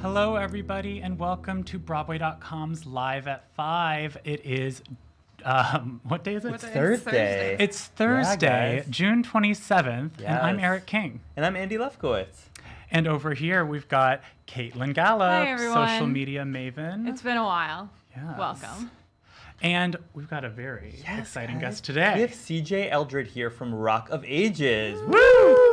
Hello, everybody, and welcome to Broadway.com's Live at 5. It is, what day is it? It's Thursday. It's Thursday, Yeah, June 27th, Yes. and I'm Eric King. And I'm Andy Lefkowitz. And over here, we've got Caitlin Gallup, Hi, everyone. social media maven. It's been a while. Yes. Welcome. And we've got a very exciting guys. guest today. We have CJ Eldred here from Rock of Ages. Woo!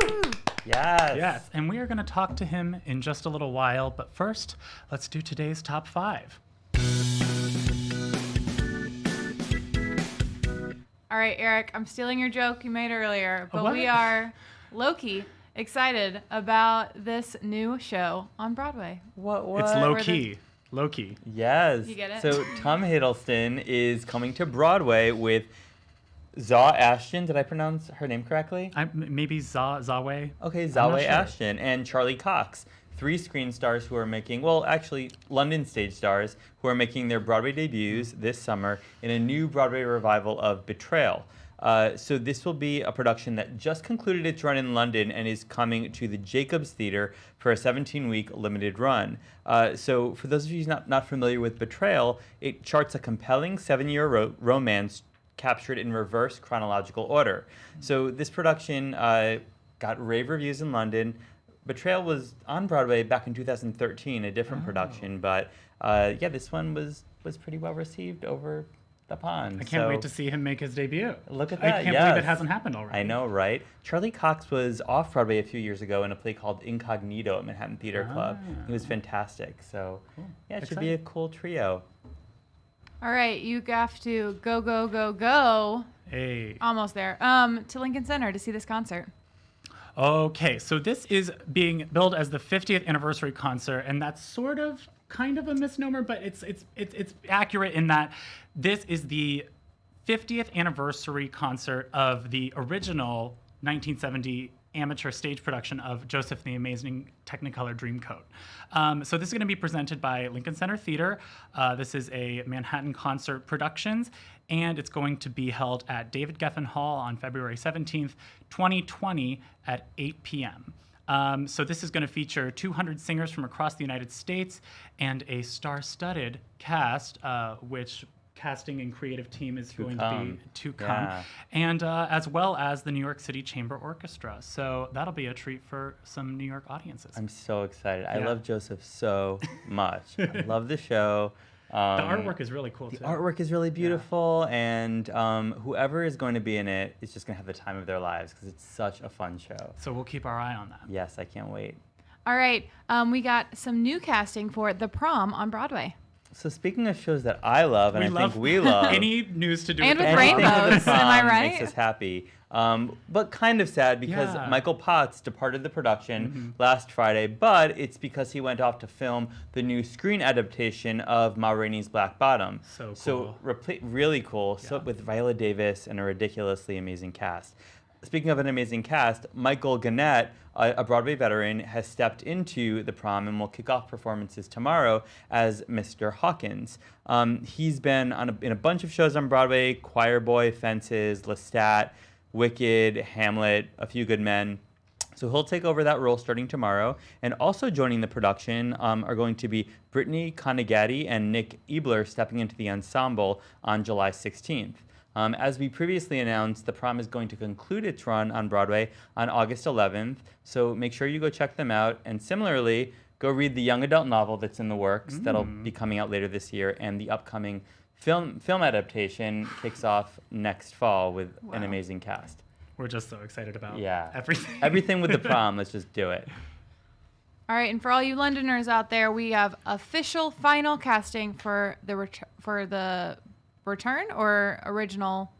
Yes. Yes, and we are going to talk to him in just a little while, but first, let's do today's top 5. All right, Eric, I'm stealing your joke you made earlier, but What? we are low-key excited about this new show on Broadway. What? It's We're low-key. Low-key. Yes. You get it? So Tom Hiddleston is coming to Broadway with Zawe Ashton. Did I pronounce her name correctly? Maybe Zawe. Okay, I'm not Zawe sure. Ashton and Charlie Cox. 3 screen stars who are making, well, actually, London stage stars who are making their Broadway debuts this summer in a new Broadway revival of Betrayal. So this will be a production that just concluded its run in London and is coming to the Jacobs Theatre for a 17-week limited run. So for those of you not familiar with Betrayal, it charts a compelling 7-year romance captured in reverse chronological order. So this production got rave reviews in London. Betrayal was on Broadway back in 2013, a different production, but yeah, this one was pretty well received over the pond. I can't wait to see him make his debut. Look at I that, can't believe it hasn't happened already. I know, right? Charlie Cox was off Broadway a few years ago in a play called Incognito at Manhattan Theater Club. He was fantastic. So yeah, it should be a cool trio. All right, you have to go. Hey. Almost there. To Lincoln Center to see this concert. Okay, so this is being billed as the 50th anniversary concert, and that's kind of a misnomer, but it's accurate in that this is the 50th anniversary concert of the original 1970 amateur stage production of Joseph and the Amazing Technicolor Dreamcoat. So this is going to be presented by Lincoln Center Theater. This is a Manhattan Concert Productions, and it's going to be held at David Geffen Hall on February 17th, 2020 at 8 p.m. So this is going to feature 200 singers from across the United States and a star-studded cast, which casting and creative team is going to come, Yeah. and as well as the New York City Chamber Orchestra. So that'll be a treat for some New York audiences. I'm so excited. I Yeah. love Joseph so much. I love the show. The artwork is really cool, The too. artwork is really beautiful, and whoever is going to be in it is just going to have the time of their lives because it's such a fun show. So we'll keep our eye on that. Yes, I can't wait. All right, we got some new casting for The Prom on Broadway. So speaking of shows that I love, and think we love, any news to do And with with the anything prom. rainbows. with the prom Am I right? makes us happy. But kind of sad because Yeah. Michael Potts departed the production last Friday, but it's because he went off to film the new screen adaptation of Ma Rainey's Black Bottom. So So cool. really cool. So Yeah. with Viola Davis and a ridiculously amazing cast. Speaking of an amazing cast, Michael Gannett, a Broadway veteran, has stepped into the prom and will kick off performances tomorrow as Mr. Hawkins. He's been in a bunch of shows on Broadway: Choir Boy, Fences, Lestat, Wicked, Hamlet, A Few Good Men. So he'll take over that role starting tomorrow. And also joining the production are going to be Brittany Conagatti and Nick Ebler stepping into the ensemble on July 16th. As we previously announced, the prom is going to conclude its run on Broadway on August 11th, so make sure you go check them out. And similarly, go read the young adult novel that's in the works that'll be coming out later this year, and the upcoming film adaptation kicks off next fall with an amazing cast. We're just so excited about everything. everything. Everything with the prom, let's just do it. All right, and for all you Londoners out there, we have official final casting for the return or original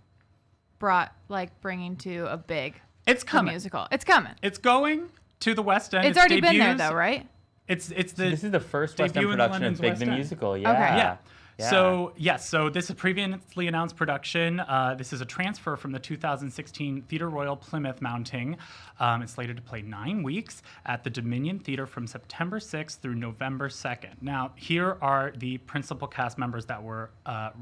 bringing to a big It's coming. musical. It's coming. It's going to the West End. It's already been there debuts. though, right? It's So this is the first West End debut in production London's of Big West the End. Musical. Okay. Yeah. Yeah. Yeah. So, yes, so this is a previously announced production. This is a transfer from the 2016 Theatre Royal Plymouth mounting. It's slated to play 9 weeks at the Dominion Theatre from September 6th through November 2nd. Now, here are the principal cast members that were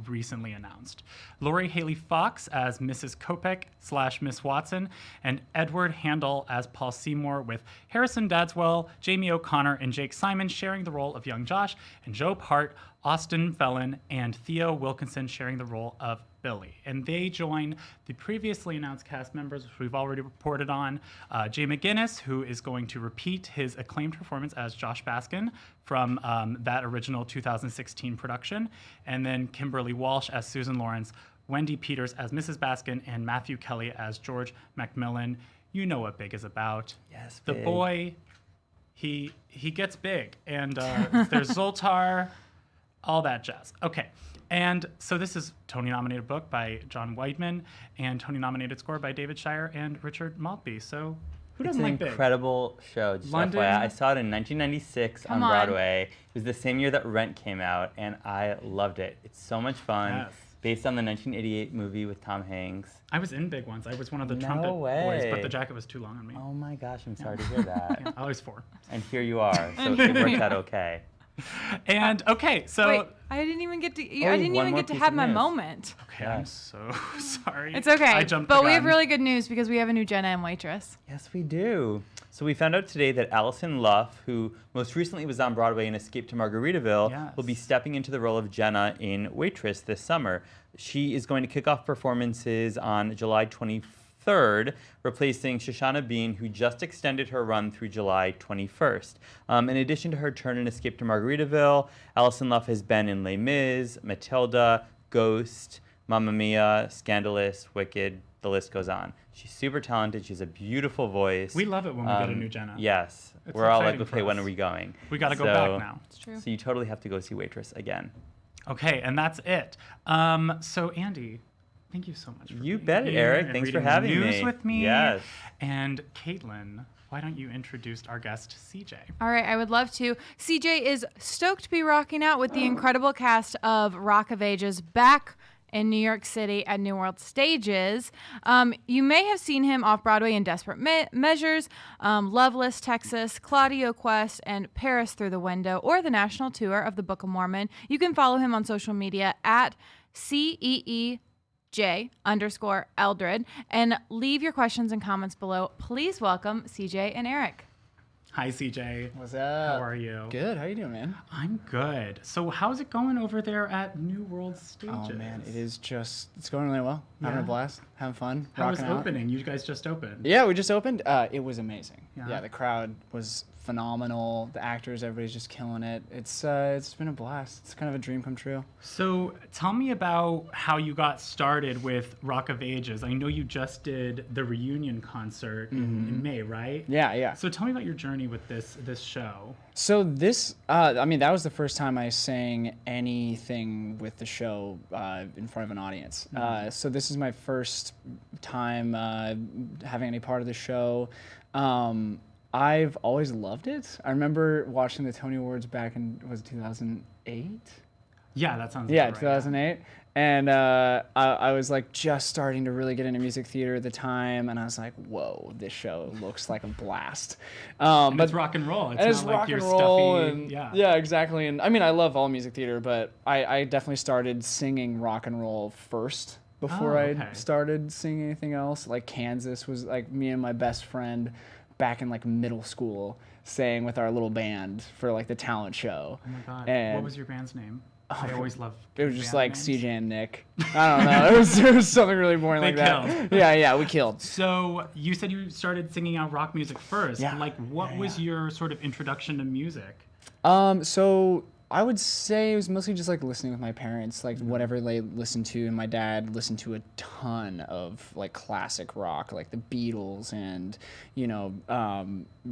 recently announced. Lori Haley Fox as Mrs. Kopek/Miss Watson, and Edward Handel as Paul Seymour, with Harrison Dadswell, Jamie O'Connor, and Jake Simon sharing the role of young Josh, and Joe Hart, Austin Fellon, and Theo Wilkinson sharing the role of Billy. And they join the previously announced cast members, which we've already reported on. Jay McGinnis, who is going to repeat his acclaimed performance as Josh Baskin from that original 2016 production. And then Kimberly Walsh as Susan Lawrence, Wendy Peters as Mrs. Baskin, and Matthew Kelly as George Macmillan. You know what Big is about. Yes, The Big. boy, he gets big. And there's Zoltar, all that jazz. Okay. And so this is Tony-nominated book by John Weidman and Tony-nominated score by David Shire and Richard Maltby. So who It's doesn't an like Big? incredible show. Just London. FYI. I saw it in 1996 Come on on. Broadway. It was the same year that Rent came out, and I loved it. It's so much fun. Yes. Based on the 1988 movie with Tom Hanks. I was in Big once. I was one of the No trumpet boys, but way. the jacket was too long on me. Oh my gosh, I'm sorry to hear that. Yeah, I was 4. And here you are, so it worked out okay. And okay, so Wait, I didn't even get to. Oh, I didn't one even more get to piece have of my news. moment. okay, Yeah. I'm so sorry. It's okay. I jumped but the we have gun. really good news because we have a new Jenna and Waitress. Yes, we do. So we found out today that Allison Luff, who most recently was on Broadway in Escape to Margaritaville, Yes. will be stepping into the role of Jenna in Waitress this summer. She is going to kick off performances on July 23rd, replacing Shoshana Bean, who just extended her run through July 21st. In addition to her turn in Escape to Margaritaville, Allison Luff has been in Les Mis, Matilda, Ghost, Mamma Mia, Scandalous, Wicked, the list goes on. She's super talented. She has a beautiful voice. We love it when we get a new Jenna. Yes. It's We're all like, exciting for okay, when us. are we going? We got to go back now. It's true. So you totally have to go see Waitress again. Okay, and that's it. So Andy, thank you so much. For You being bet, here Eric. and Thanks for reading the having news me. with me. Yes. And Caitlin, why don't you introduce our guest, CJ? All right, I would love to. CJ is stoked to be rocking out with the incredible cast of Rock of Ages back in New York City at New World Stages. You may have seen him off-Broadway in Desperate Measures, Loveless, Texas, Claudio Quest, and Paris Through the Window, or the national tour of the Book of Mormon. You can follow him on social media at CEEJ_Eldred and leave your questions and comments below. Please welcome CJ and Eric. Hi, CJ. What's up? How are you? Good. How you doing, man? I'm good. So how's it going over there at New World Stages? Oh man, it's going really well. Having Yeah. a blast, having fun, How was rocking out. opening? You guys just opened. Yeah, we just opened. It was amazing. Yeah. Yeah, the crowd was phenomenal. The actors, everybody's just killing it. It's been a blast. It's kind of a dream come true. So tell me about how you got started with Rock of Ages. I know you just did the reunion concert in May, right? Yeah, yeah. So tell me about your journey with this show. So this, that was the first time I sang anything with the show in front of an audience. So this is my first time having any part of the show. I've always loved it. I remember watching the Tony Awards back in, was it 2008? Yeah, that sounds Yeah, about right. 2008. And I was like just starting to really get into music theater at the time, and I was like, "Whoa, this show looks like a blast!" But it's rock and roll. It's and not it's like rock your and roll, stuffy. and Yeah. exactly. And I mean, I love all music theater, but I definitely started singing rock and roll first before Oh, I okay. started singing anything else. Like Kansas was like me and my best friend back in like middle school sang with our little band for like the talent show. Oh my God. And What was your band's name? I always love. It was just band like names. CJ and Nick. I don't know. It was something really boring They like that. killed. Yeah, we killed. So you said you started singing out rock music first. Yeah. Like, what was your sort of introduction to music? So I would say it was mostly just like listening with my parents, like whatever they listened to, and my dad listened to a ton of like classic rock, like the Beatles and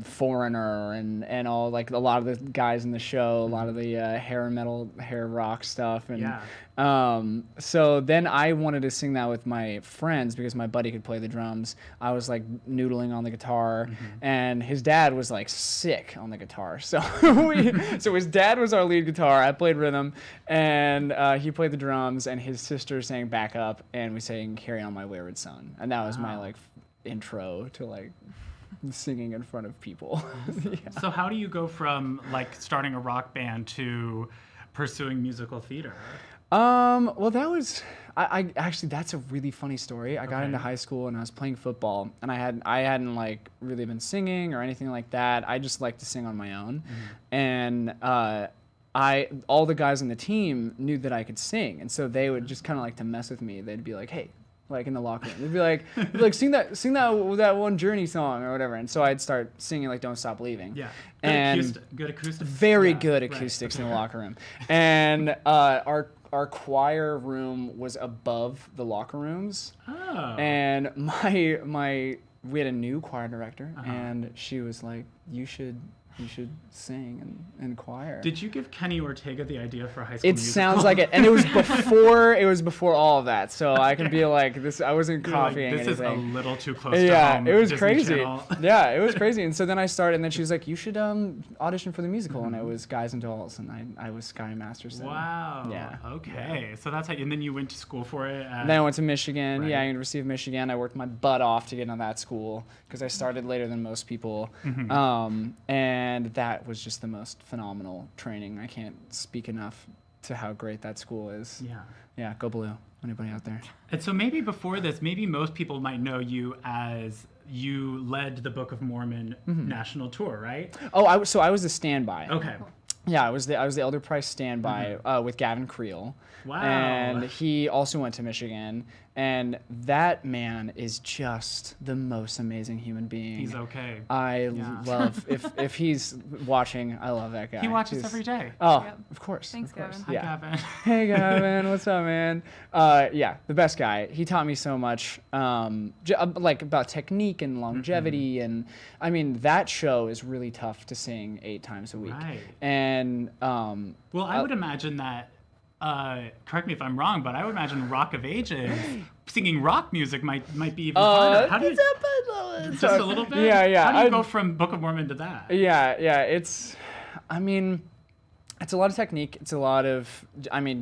Foreigner and all, like a lot of the guys in the show, a lot of the hair metal, hair rock stuff. And so then I wanted to sing that with my friends because my buddy could play the drums. I was like noodling on the guitar, and his dad was like sick on the guitar. So so his dad was our lead guitar. I played rhythm, and he played the drums, and his sister sang backup, and we sang "Carry On My Wayward Son," and that was my like intro to like singing in front of people. So how do you go from like starting a rock band to pursuing musical theater? Well, that was, I actually, that's a really funny story. I got into high school and I was playing football, and I hadn't like really been singing or anything like that. I just liked to sing on my own. And, all the guys on the team knew that I could sing. And so they would just kind of like to mess with me. They'd be like, hey, like in the locker room, they'd be like, sing that one Journey song or whatever. And so I'd start singing like "Don't Stop Believing." Yeah, good acoustics. Very good acoustics in the locker room. And our choir room was above the locker rooms. Oh. And we had a new choir director, and she was like, you should sing in choir. Did you give Kenny Ortega the idea for High School It Musical? sounds like it, and it was before all of that. So I can be like this. I wasn't copying this anything. This is a little too close to Yeah, home. it was Disney crazy. Channel. Yeah, it was crazy. And so then I started, and then she was like, "You should audition for the musical," and it was Guys and Dolls, and I was Sky Masterson. Wow. Yeah. Okay. So that's how. And then you went to school for it. Then I went to Michigan. Right. Yeah, University of Michigan. I worked my butt off to get into that school because I started later than most people. And that was just the most phenomenal training. I can't speak enough to how great that school is. Yeah. Yeah, go Blue. Anybody out there? And so maybe before this, maybe most people might know you as you led the Book of Mormon national tour, right? Oh, I was the standby. Okay. Yeah, I was the Elder Price standby with Gavin Creel. Wow. And he also went to Michigan. And that man is just the most amazing human being. He's okay. I love, if he's watching, I love that guy. He watches every day. Oh, Yep. of course. Thanks, of course. Gavin. Hi, Yeah. Gavin. Hey, Gavin, what's up, man? Yeah, the best guy. He taught me so much, like about technique and longevity, and I mean that show is really tough to sing 8 times a week. Right. And Well, I would imagine that, correct me if I'm wrong, but I would imagine Rock of Ages, singing rock music might be even harder. How do you, just a little bit? Yeah. How do you go from Book of Mormon to that? Yeah. It's a lot of technique. It's a lot of,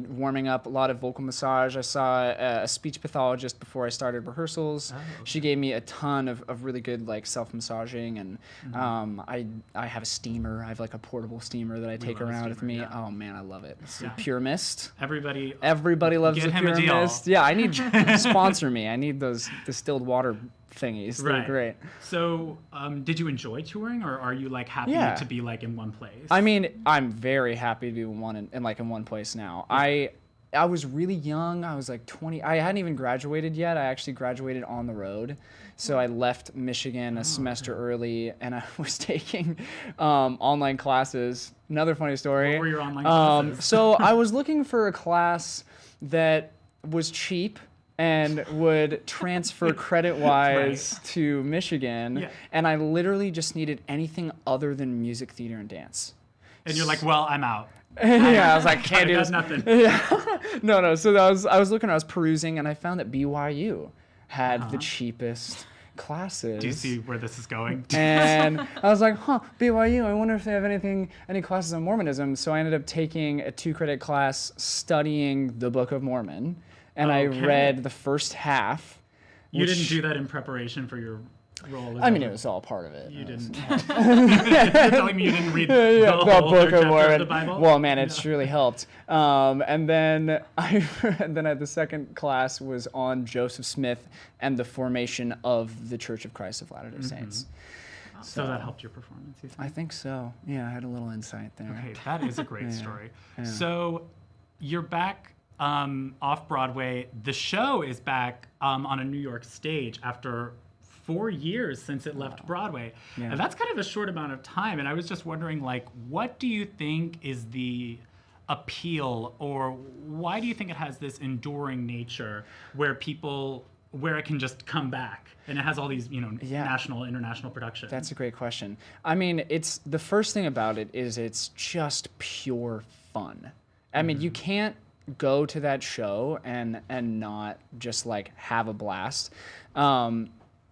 warming up, a lot of vocal massage. I saw a speech pathologist before I started rehearsals. Oh, okay. She gave me a ton of really good like self-massaging, and I have a steamer. I have like a portable steamer that I take love a around with steamer, me. yeah. Oh man, I love it. It's Yeah. the Pure Mist. Everybody Loves Get the him a Pure deal. Mist. Yeah, I need sponsor me. I need those distilled water thingies. They're Right. great. So, did you enjoy touring, or are you like happy Yeah. to be like in one place? I mean, I'm very happy to be in one place now. I was really young. I was like 20. I hadn't even graduated yet. I actually graduated on the road. So I left Michigan a semester early, and I was taking online classes. Another funny story. What were your online classes? So I was looking for a class that was cheap and would transfer credit-wise to Michigan, Yeah. and I literally just needed anything other than music, theater, and dance. And you're like, well, I'm out. Yeah, I was like, can't I do got this. nothing. Yeah. No. So I was looking, I was perusing, and I found that BYU had the cheapest classes. Do you see where this is going? And I was like, BYU, I wonder if they have any classes on Mormonism. So I ended up taking a 2-credit class studying the Book of Mormon. And I Okay. read the first half. You which- didn't do that in preparation for your role. As I mean, a- it was all part of it. You It was- didn't. You're telling me you didn't read the whole the Book chapter of Mormon. the Bible? Well, man, it's really helped. And then the second class was on Joseph Smith and the formation of the Church of Christ of Latter-day Saints. So that helped your performance, you think? I think so. Yeah, I had a little insight there. Okay, that is a great story. yeah. So you're back off Broadway. The show is back on a New York stage after 4 years since it left Broadway. Yeah. And that's kind of a short amount of time. And I was just wondering, like, what do you think is the appeal, or why do you think it has this enduring nature where people where it can just come back, and it has all these Yeah. national, international production. That's a great question. I mean, it's the first thing about it is it's just pure fun. I mean, you can't go to that show and not just like have a blast.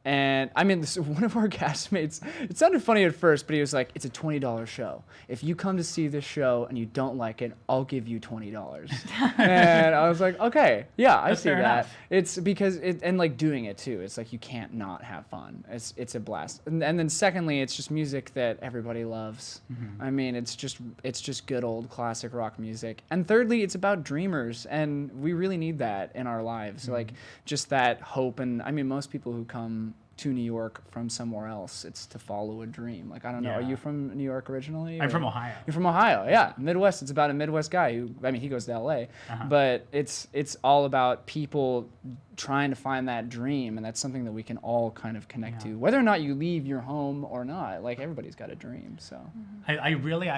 And I mean, one of our castmates, it sounded funny at first, but he was like, it's a $20 show. If you come to see this show and you don't like it, I'll give you $20. And I was like, okay, yeah, I That's see fair that. enough. It's because, and like doing it too, it's like you can't not have fun. It's a blast. And then secondly, it's just music that everybody loves. I mean, it's just good old classic rock music. And thirdly, it's about dreamers, and we really need that in our lives. Like just that hope. And I mean, most people who come to New York from somewhere else, it's to follow a dream. Like, I don't know, are Yeah. you from New York originally? I'm or- from Ohio. You're from Ohio, yeah. Midwest, it's about a Midwest guy who, I mean, he goes to LA, but it's all about people trying to find that dream, and that's something that we can all kind of connect Yeah. to. Whether or not you leave your home or not, like, everybody's got a dream, so. I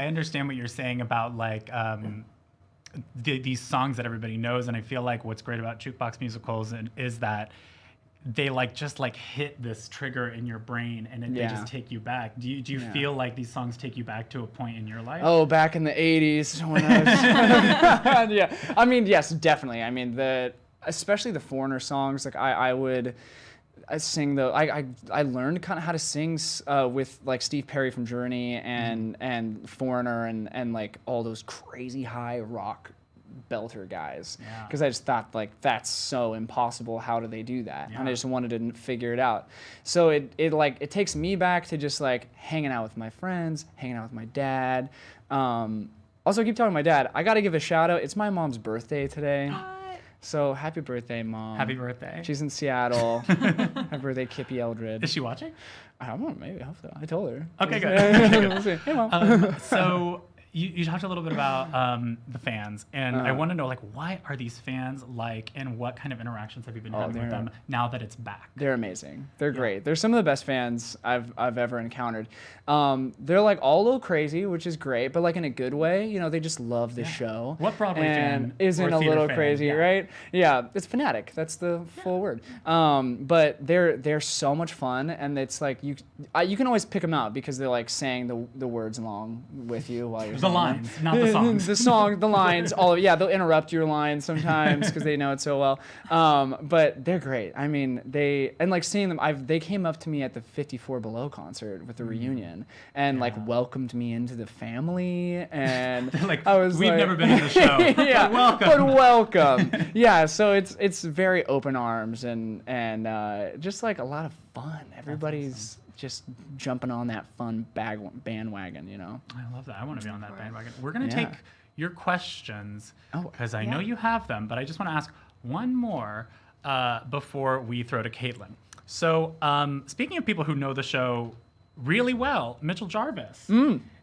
understand what you're saying about like these songs that everybody knows, and I feel like what's great about jukebox musicals is that they just hit this trigger in your brain, and they Yeah. just take you back. Do you Yeah. feel like these songs take you back to a point in your life? Oh, back in the 80s when I was, yeah. I mean, yes, definitely. I mean, especially the Foreigner songs, like I sing I learned kind of how to sing with like Steve Perry from Journey and Foreigner and like all those crazy high rock belter guys, Yeah. because I just thought like that's so impossible. How do they do that? And I Yeah. just wanted to figure it out. So it takes me back to just like hanging out with my friends, hanging out with my dad. Also, I keep talking to my dad. I got to give a shout out. It's my mom's birthday today. So happy birthday, Mom. Happy birthday. She's in Seattle. Happy birthday, CJ Eldred. Is she watching? I don't know, maybe, I hope so. I told her. Okay, good. We'll see. Hey, Mom. So you talked a little bit about the fans, and I want to know what are these fans like, and what kind of interactions have you been having with they're- them now that it's back? They're amazing. They're great. They're some of the best fans I've ever encountered. They're like all a little crazy, which is great, but like in a good way. You know, they just love the show. What Broadway and fan isn't or a theater little fan? crazy, Yeah. right? Yeah, it's fanatic. That's the full word. But they're so much fun, and it's like you can always pick them out because they're like saying the words along with you while you're The saying them. lines, not the songs. The lines, they'll interrupt your lines sometimes because they know it so well. But they're great. I mean, seeing them, they came up to me at the 54 Below concert with the reunion and welcomed me into the family, and I was we've like, never been to the show. yeah, but welcome. Yeah, so it's very open arms and just like a lot of fun. Everybody's just jumping on that fun bandwagon, you know. I love that. I want to be on that bandwagon. We're going to Yeah. take your questions Oh. because I know you have them, but I just want to ask one more before we throw to Caitlin. So speaking of people who know the show really well, Mitchell Jarvis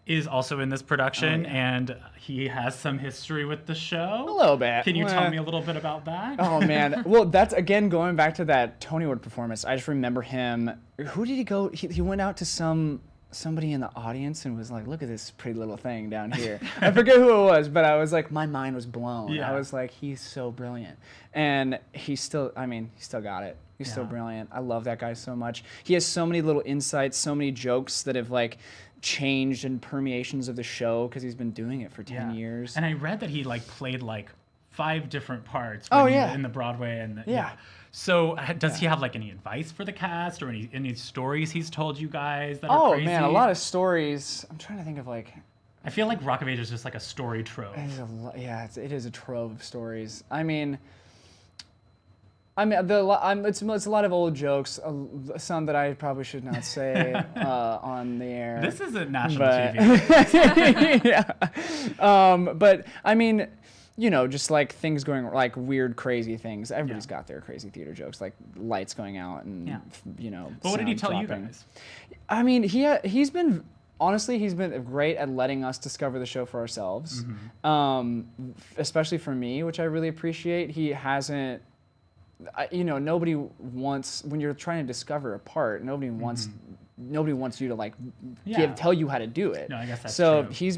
is also in this production, and he has some history with the show. A little bit. Can you tell me a little bit about that? Oh man, well that's again going back to that Tony Award performance. I just remember him. Who did he go? He went out to somebody in the audience and was like, "Look at this pretty little thing down here." I forget who it was, but I was like, my mind was blown. Yeah. I was like, he's so brilliant, and he still got it. He's still Yeah. brilliant. I love that guy so much. He has so many little insights, so many jokes that have like changed and permeations of the show because he's been doing it for 10 years. And I read that he played 5 different parts Oh, when he- yeah. in the Broadway and Yeah. So does he have any advice for the cast or any stories he's told you guys that are Oh crazy? man, a lot of stories. I'm trying to think of I feel like Rock of Ages is just a story trove. it is a trove of stories. It's a lot of old jokes, some that I probably should not say on the air. This isn't national But- TV. yeah. But I mean, just things going weird, crazy things. Everybody's got their crazy theater jokes, like lights going out and But what did he sound tell you dropping. guys? I mean, he's been great at letting us discover the show for ourselves, especially for me, which I really appreciate. He hasn't. Nobody wants, when you're trying to discover a part, nobody wants nobody wants you to like Yeah. tell you how to do it. No, I guess that's so true. he's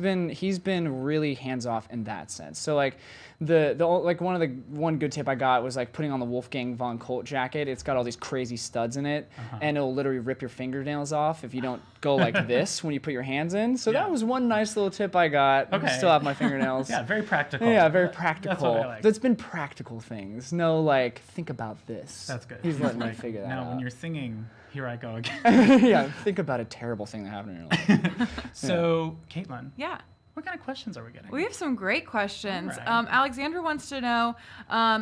been really hands off in that sense. So like one good tip I got was like putting on the Wolfgang von Colt jacket. It's got all these crazy studs in it, and it'll literally rip your fingernails off if you don't go like this when you put your hands in. So Yeah. that was one nice little tip I got. I Okay. still have my fingernails. Yeah, very practical. Yeah, very That's practical. what I like. That's been practical things. No, like, think about this. That's good. He's letting me Like, figure that now, out. when you're singing, here I go again. Yeah, think about a terrible thing that happened in your life. So, Caitlin, Yeah. what kind of questions are we getting? We have some great questions. All right. Alexandra wants to know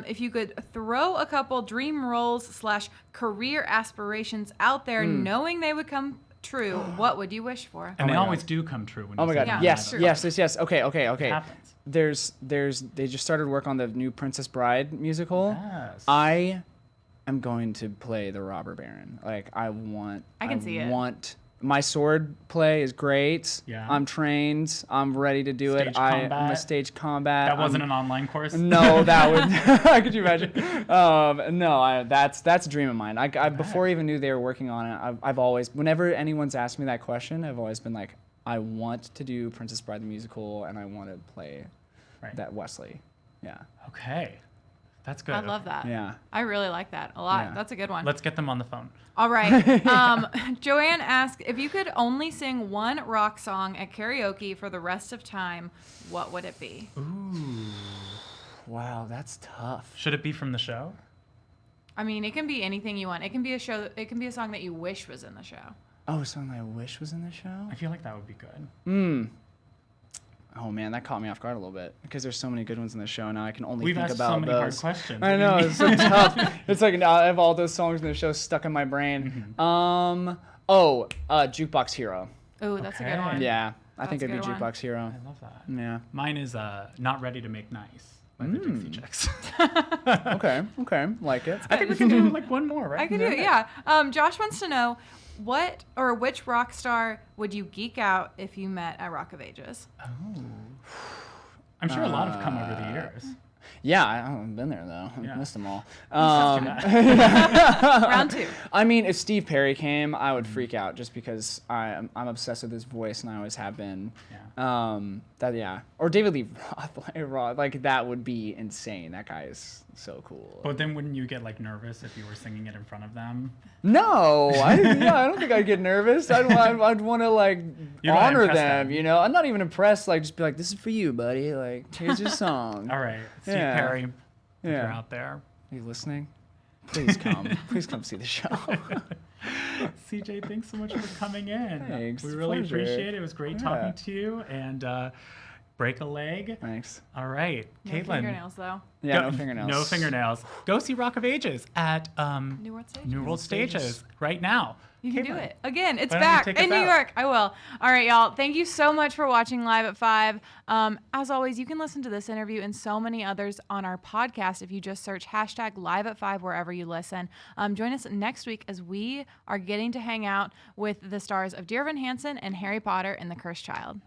if you could throw a couple dream roles / career aspirations out there, knowing they would come true. What would you wish for? and Oh they my always God. do come true when Oh you my say god, Yeah, them. yes, true. yes. Okay. It happens. They just started work on the new Princess Bride musical. Yes. I am going to play the robber baron. Like I can see it. My sword play is great. Yeah. I'm trained. I'm ready to do Stage it. I'm a combat. stage combat. That wasn't an online course? No, that would. Could you imagine? No, that's a dream of mine. I before I even knew they were working on it, I've always, whenever anyone's asked me that question, I've always been like, I want to do Princess Bride the musical, and I want to play Right. that Wesley. Yeah. Okay. That's good. I love that. Yeah. I really like that a lot. Yeah. That's a good one. Let's get them on the phone. All right. Joanne asked, if you could only sing one rock song at karaoke for the rest of time, what would it be? Ooh. Wow, that's tough. Should it be from the show? I mean, it can be anything you want. It can be a show. It can be a song that you wish was in the show. Oh, a song that I wish was in the show? I feel like that would be good. Oh man, that caught me off guard a little bit because there's so many good ones in the show now. I can only We've think asked about so many those. hard questions. I know, it's so tough. It's like now I have all those songs in the show stuck in my brain. Jukebox Hero. Oh, that's a good Okay. one. Yeah, I think That's a it'd be good one. Jukebox Hero. I love that. Yeah. Mine is Not Ready to Make Nice by the Dixie Chicks. Okay, like it. I think we can do like one more, right? I can do it, yeah. Josh wants to know which rock star would you geek out if you met at Rock of Ages? Oh. I'm sure a lot have come over the years. Yeah, I haven't been there though. Yeah. I missed them all. That's too bad. Round two. I mean, if Steve Perry came, I would freak out just because I'm obsessed with his voice and I always have been. Yeah. Or David Lee Roth, like that would be insane. That guy is so cool. But then wouldn't you get like nervous if you were singing it in front of them? No, I don't think I'd get nervous. I'd want to like You'd wanna honor impress them, them. you know. I'm not even impressed. Like just be like, this is for you, buddy. Like here's your song. All right. Steve Yeah. Perry, if you're Yeah. out there. Are you listening? Please come. Please come see the show. CJ, thanks so much for coming in. Thanks, We it's a really pleasure. appreciate it. It was great Yeah. talking to you. And break a leg. Thanks. All right. No Caitlin. fingernails, though. Yeah, Go- no fingernails. No fingernails. Go see Rock of Ages at New World Stages. New World Stages right now. You can do Caitlin, it. Again, it's why don't you back take us in New out? York. I will. All right, y'all. Thank you so much for watching Live at 5. As always, you can listen to this interview and so many others on our podcast if you just search hashtag Live at 5 wherever you listen. Join us next week as we are getting to hang out with the stars of Dear Evan Hansen and Harry Potter and the Cursed Child.